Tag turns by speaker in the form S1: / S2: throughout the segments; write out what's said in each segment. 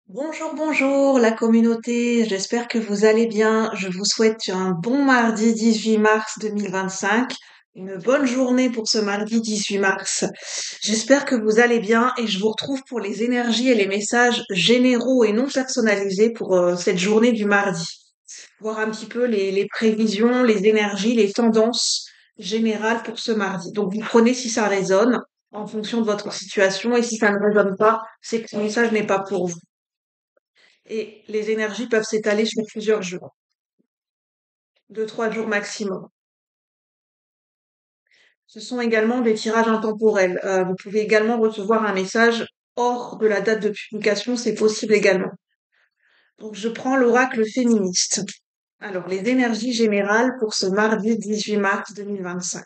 S1: Bonjour, bonjour la communauté, j'espère que vous allez bien. Je vous souhaite un bon mardi 18 mars 2025, une bonne journée pour ce mardi 18 mars. J'espère que vous allez bien et je vous retrouve pour les énergies et les messages généraux et non personnalisés pour cette journée du mardi. Voir un petit peu les prévisions, les énergies, les tendances générales pour ce mardi. Donc vous prenez si ça résonne en fonction de votre situation et si ça ne résonne pas, c'est que ce message n'est pas pour vous. Et les énergies peuvent s'étaler sur plusieurs jours, 2, 3 jours maximum. Ce sont également des tirages intemporels. Vous pouvez également recevoir un message hors de la date de publication, c'est possible également. Donc je prends l'oracle féministe. Alors les énergies générales pour ce mardi 18 mars 2025.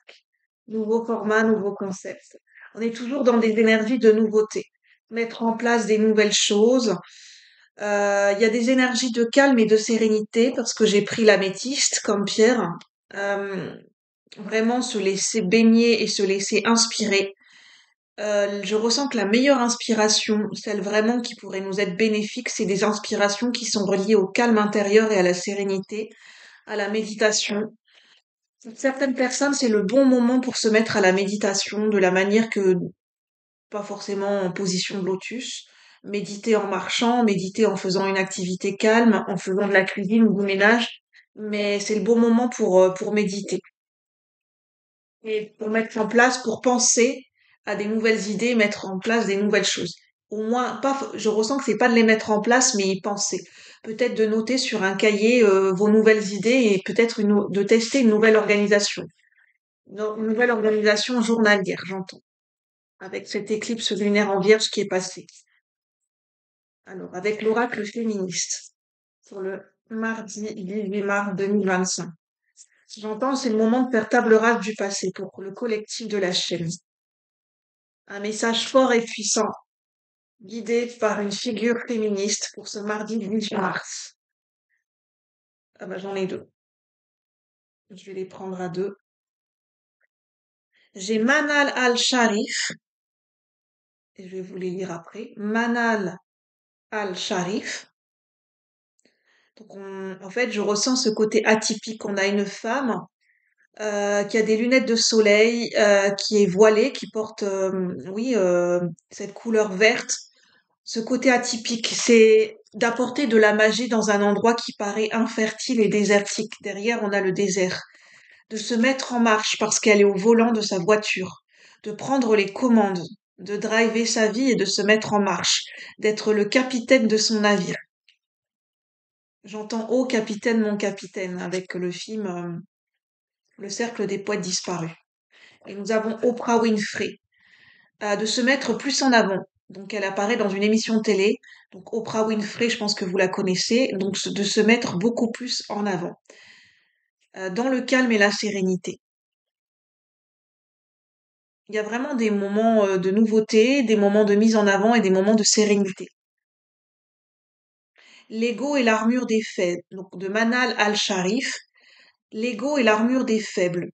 S1: Nouveau format, nouveau concept. On est toujours dans des énergies de nouveauté. Mettre en place des nouvelles choses. Il y a des énergies de calme et de sérénité parce que j'ai pris l'améthyste comme pierre. Euh, Vraiment se laisser baigner et se laisser inspirer. Je ressens que la meilleure inspiration, celle vraiment qui pourrait nous être bénéfique, c'est des inspirations qui sont reliées au calme intérieur et à la sérénité, à la méditation. Pour certaines personnes, c'est le bon moment pour se mettre à la méditation de la manière que, pas forcément en position de lotus, méditer en marchant, méditer en faisant une activité calme, en faisant de la cuisine ou du ménage, mais c'est le bon moment pour méditer et pour mettre en place, pour penser à des nouvelles idées, mettre en place des nouvelles choses. Au moins, pas, je ressens que c'est pas de les mettre en place, mais y penser. Peut-être de noter sur un cahier vos nouvelles idées et peut-être de tester une nouvelle organisation. Une nouvelle organisation journalière, j'entends, avec cette éclipse lunaire en Vierge qui est passée. Alors, avec l'oracle féministe, sur le mardi 18 mars 2025. J'entends, c'est le moment de faire table rase du passé pour le collectif de la chaîne. Un message fort et puissant, guidé par une figure féministe pour ce mardi 18 mars. Ah bah j'en ai deux. Je vais les prendre à deux. J'ai Manal al-Sharif, et je vais vous les lire après. Manal al-Sharif. Donc en fait, je ressens ce côté atypique. On a une femme qui a des lunettes de soleil, qui est voilée, qui porte, oui, cette couleur verte. Ce côté atypique, c'est d'apporter de la magie dans un endroit qui paraît infertile et désertique. Derrière, on a le désert. De se mettre en marche parce qu'elle est au volant de sa voiture. De prendre les commandes. De driver sa vie et de se mettre en marche. D'être le capitaine de son navire. J'entends "Oh capitaine, mon capitaine" avec le film Le cercle des poètes disparus. Et nous avons Oprah Winfrey, de se mettre plus en avant. Donc elle apparaît dans une émission télé. Donc Oprah Winfrey, je pense que vous la connaissez. Donc de se mettre beaucoup plus en avant, dans le calme et la sérénité. Il y a vraiment des moments de nouveauté, des moments de mise en avant et des moments de sérénité. L'ego et l'armure des faibles. Donc de Manal al-Sharif. L'ego et l'armure des faibles.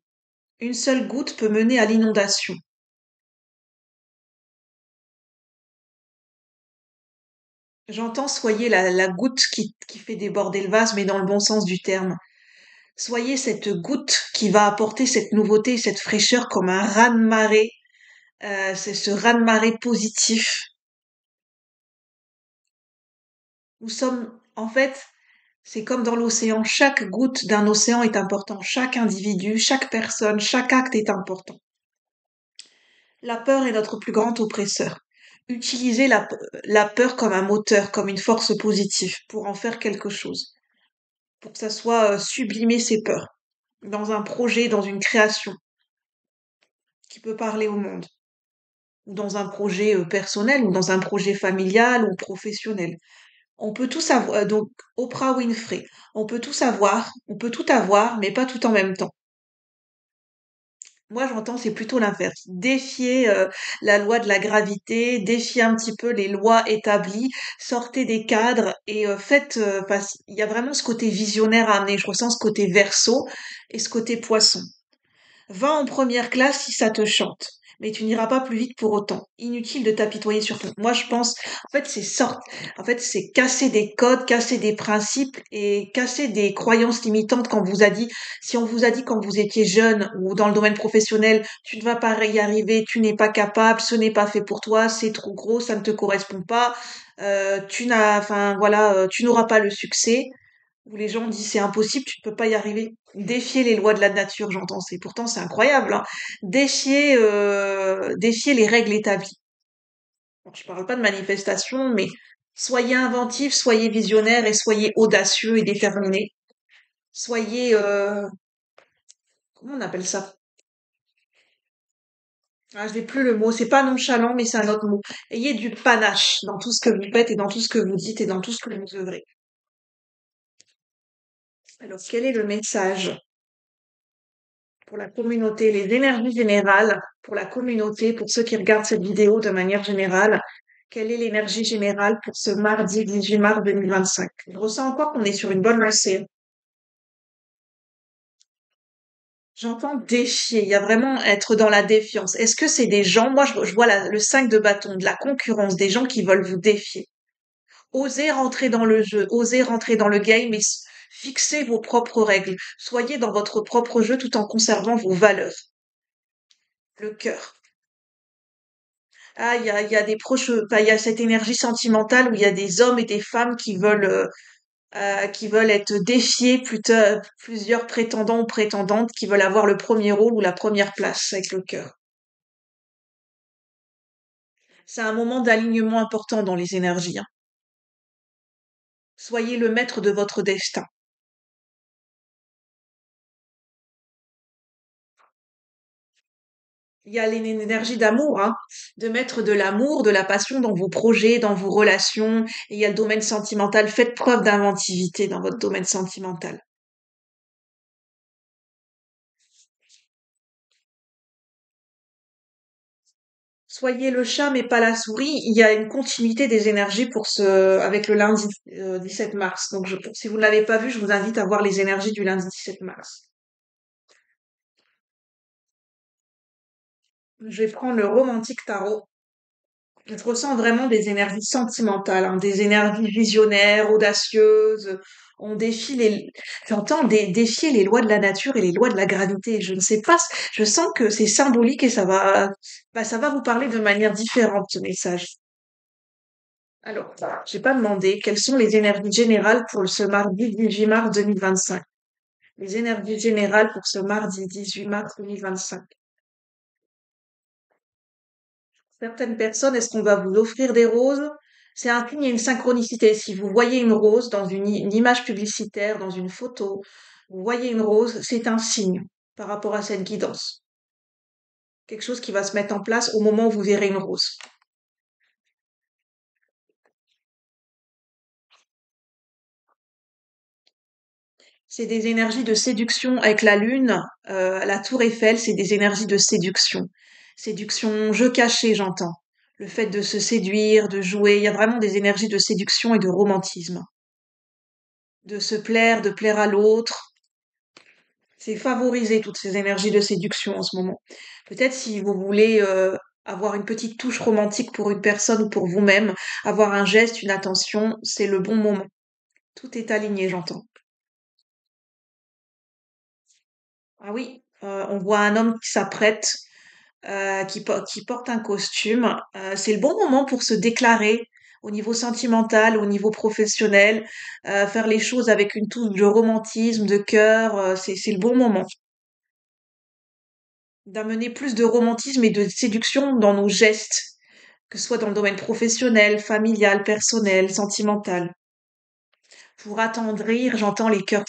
S1: Une seule goutte peut mener à l'inondation. J'entends soyez la goutte qui fait déborder le vase, mais dans le bon sens du terme. Soyez cette goutte qui va apporter cette nouveauté, cette fraîcheur comme un raz-de-marée. C'est ce raz-de-marée positif. Nous sommes, en fait, c'est comme dans l'océan. Chaque goutte d'un océan est important. Chaque individu, chaque personne, chaque acte est important. La peur est notre plus grand oppresseur. Utilisez la peur comme un moteur, comme une force positive pour en faire quelque chose. Pour que ça soit sublimer ses peurs. Dans un projet, dans une création qui peut parler au monde. Ou dans un projet personnel, ou dans un projet familial ou professionnel. On peut tout savoir, donc Oprah Winfrey, on peut tout savoir, on peut tout avoir, mais pas tout en même temps. Moi, j'entends, c'est plutôt l'inverse. Défier la loi de la gravité, défier un petit peu les lois établies, sortez des cadres et faites. Il y a vraiment ce côté visionnaire à amener. Je ressens ce côté verso et ce côté poisson. Va en première classe si ça te chante. mais tu n'iras pas plus vite pour autant. Inutile de t'apitoyer sur ton. Moi, je pense, en fait, c'est casser des codes, casser des principes et casser des croyances limitantes quand vous a dit, si on vous a dit quand vous étiez jeune ou dans le domaine professionnel, tu ne vas pas y arriver, tu n'es pas capable, ce n'est pas fait pour toi, c'est trop gros, ça ne te correspond pas, enfin voilà, tu n'auras pas le succès où les gens disent c'est impossible, tu ne peux pas y arriver. Défier les lois de la nature, j'entends, c'est pourtant c'est incroyable, hein. Défier les règles établies. Bon, je parle pas de manifestation, mais soyez inventifs, soyez visionnaires et soyez audacieux et déterminés. Soyez, comment on appelle ça? Ah, je n'ai plus le mot, c'est pas nonchalant, mais c'est un autre mot. Ayez du panache dans tout ce que vous faites et dans tout ce que vous dites et dans tout ce que vous œuvrez. Alors, quel est le message pour la communauté, les énergies générales pour la communauté, pour ceux qui regardent cette vidéo de manière générale? Quelle est l'énergie générale pour ce mardi 18 mars 2025? Je ressens encore qu'on est sur une bonne lancée. J'entends défier, il y a vraiment être dans la défiance. Est-ce que c'est des gens, moi je vois le 5 de bâton, de la concurrence, des gens qui veulent vous défier. Osez rentrer dans le jeu, osez rentrer dans le game et fixez vos propres règles. Soyez dans votre propre jeu tout en conservant vos valeurs. Le cœur. Ah, il y a des proches, enfin, il y a cette énergie sentimentale où il y a des hommes et des femmes qui veulent être défiés, plutôt, plusieurs prétendants ou prétendantes qui veulent avoir le premier rôle ou la première place avec le cœur. C'est un moment d'alignement important dans les énergies, hein. Soyez le maître de votre destin. Il y a l'énergie d'amour, hein, de mettre de l'amour, de la passion dans vos projets, dans vos relations. Et il y a le domaine sentimental. Faites preuve d'inventivité dans votre domaine sentimental. Soyez le chat mais pas la souris. Il y a une continuité des énergies pour avec le lundi 17 mars. Donc, si vous ne l'avez pas vu, je vous invite à voir les énergies du lundi 17 mars. Je vais prendre le romantique tarot. Je ressens vraiment des énergies sentimentales, hein, des énergies visionnaires, audacieuses. On défie les, j'entends défier les lois de la nature et les lois de la gravité. Je ne sais pas, je sens que c'est symbolique et ça va vous parler de manière différente, ce message. Alors, j'ai pas demandé quelles sont les énergies générales pour ce mardi 18 mars 2025. Les énergies générales pour ce mardi 18 mars 2025. Certaines personnes, est-ce qu'on va vous offrir des roses? C'est un signe et une synchronicité. Si vous voyez une rose dans une image publicitaire, dans une photo, vous voyez une rose, c'est un signe par rapport à cette guidance. Quelque chose qui va se mettre en place au moment où vous verrez une rose. C'est des énergies de séduction avec la lune, la tour Eiffel, c'est des énergies de séduction. Séduction, jeu caché, j'entends. Le fait de se séduire, de jouer, il y a vraiment des énergies de séduction et de romantisme. De se plaire, de plaire à l'autre. C'est favoriser toutes ces énergies de séduction en ce moment. Peut-être si vous voulez avoir une petite touche romantique pour une personne ou pour vous-même, avoir un geste, une attention, c'est le bon moment. Tout est aligné, j'entends. Ah oui, on voit un homme qui s'apprête, qui porte un costume. C'est le bon moment pour se déclarer au niveau sentimental, au niveau professionnel, faire les choses avec une touche de romantisme, de cœur. C'est le bon moment d'amener plus de romantisme et de séduction dans nos gestes, que ce soit dans le domaine professionnel, familial, personnel, sentimental. Pour attendrir, j'entends les cœurs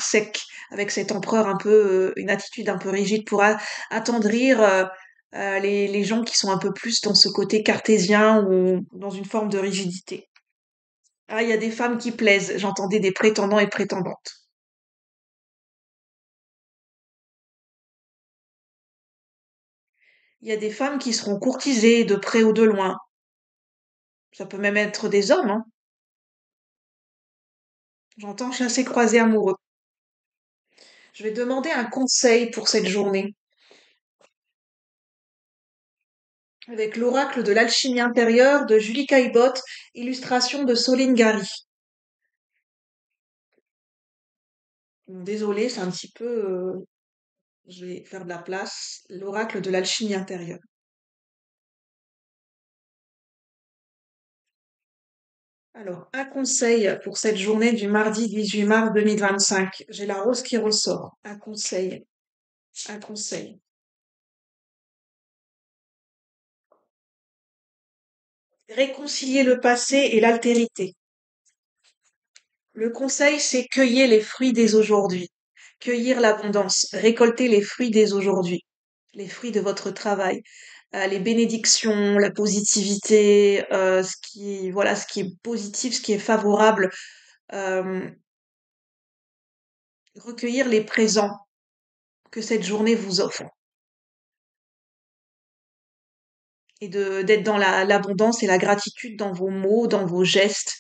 S1: secs, avec cet empereur un peu, une attitude un peu rigide, pour attendrir les gens qui sont un peu plus dans ce côté cartésien ou dans une forme de rigidité. Ah, il y a des femmes qui plaisent, j'entendais des prétendants et prétendantes. Il y a des femmes qui seront courtisées de près ou de loin. Ça peut même être des hommes, hein. J'entends chasser croisé amoureux. Je vais demander un conseil pour cette journée. avec l'oracle de l'alchimie intérieure de Julie Caillebotte, illustration de Soline Gary. Bon, désolée, c'est un petit peu, je vais faire de la place. L'oracle de l'alchimie intérieure. Alors, un conseil pour cette journée du mardi 18 mars 2025. J'ai la rose qui ressort. Un conseil, un conseil. Réconcilier le passé et l'altérité. Le conseil, c'est cueillir les fruits dès aujourd'hui. Cueillir l'abondance, récolter les fruits dès aujourd'hui. Les fruits de votre travail, les bénédictions, la positivité, voilà, ce qui est positif, ce qui est favorable, euh, recueillir les présents que cette journée vous offre et d'être dans l'abondance et la gratitude dans vos mots, dans vos gestes,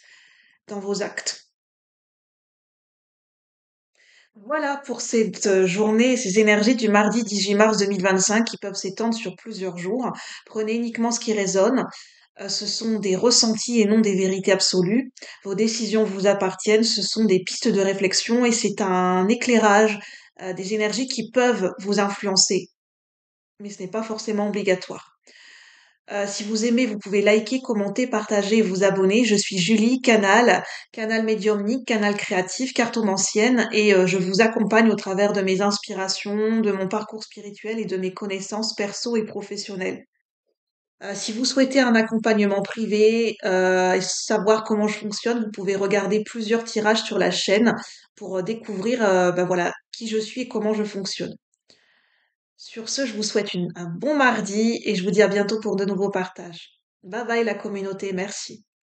S1: dans vos actes. Voilà pour cette journée, ces énergies du mardi 18 mars 2025 qui peuvent s'étendre sur plusieurs jours. Prenez uniquement ce qui résonne. Ce sont des ressentis et non des vérités absolues. Vos décisions vous appartiennent, ce sont des pistes de réflexion et c'est un éclairage, des énergies qui peuvent vous influencer, mais ce n'est pas forcément obligatoire. Si vous aimez, vous pouvez liker, commenter, partager et vous abonner. Je suis Julie, canal médiumnique, canal créatif, cartomancienne et je vous accompagne au travers de mes inspirations, de mon parcours spirituel et de mes connaissances perso et professionnelles. Si vous souhaitez un accompagnement privé et savoir comment je fonctionne, vous pouvez regarder plusieurs tirages sur la chaîne pour découvrir ben voilà, qui je suis et comment je fonctionne. Sur ce, je vous souhaite un bon mardi et je vous dis à bientôt pour de nouveaux partages. Bye bye la communauté, merci.